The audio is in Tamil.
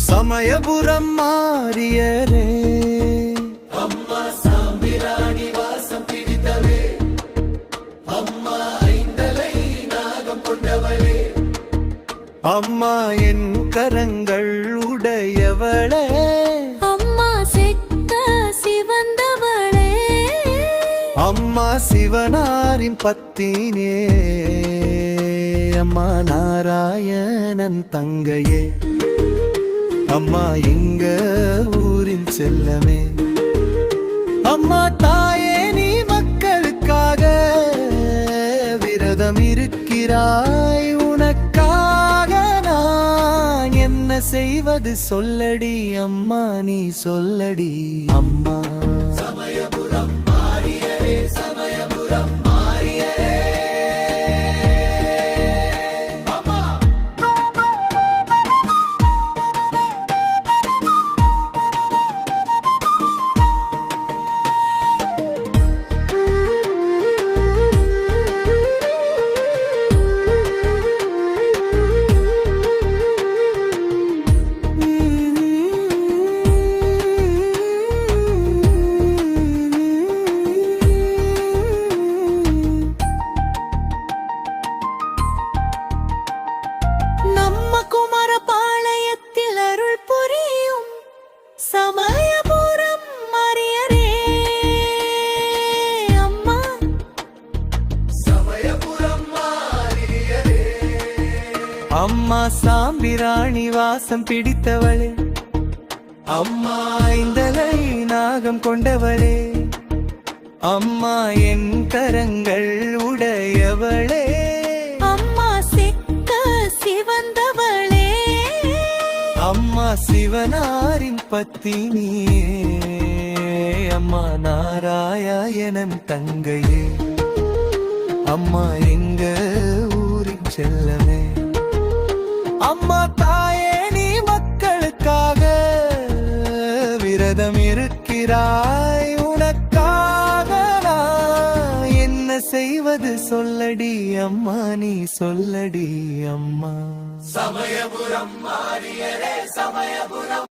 சமயபுரம் மாரியரே அம்மா சாம்பிராணி வாசம் பிடித்தவே, அம்மா ஐந்தலை நாகம் கொண்டவளே, அம்மா என் கரங்கள் உடையவளே, அம்மா செக்க சிவந்தவளே, அம்மா சிவனாரின் பத்தினே, அம்மா நாராயணன் தங்கையே, அம்மா எங்க ஊரின் செல்லமே, அம்மா தாயே நீ மக்களுக்காக விரதம் இருக்கிறாய், உனக்காக நான் என்ன செய்வது சொல்லடி அம்மா, நீ சொல்லடி அம்மா. சமயபுரம் மாரியரே, சமயபுரம் மாரியரே. சமயபுரம் மாரியரே அம்மா, சமயபுரம் மாரியரே, அம்மா சாம்பிராணி வாசம் பிடித்தவளே, அம்மா ஐந்தலை நாகம் கொண்டவளே, அம்மா என் கரங்கள் உடையவளே, அம்மா செக்க சிவந்தவளே, அம்மா சிவனாரின் பத்தினியே, அம்மா நாராயணன் தங்கையே, அம்மா எங்க ஊரின் செல்லமே, அம்மா தாயே நீ மக்களுக்காக விரதம் இருக்கிறாய், உனக்காக நான் என்ன செய்வது சொல்லடி அம்மா, நீ சொல்லடி அம்மா. சமயபுரம் மாரியரே, சமயபுரம்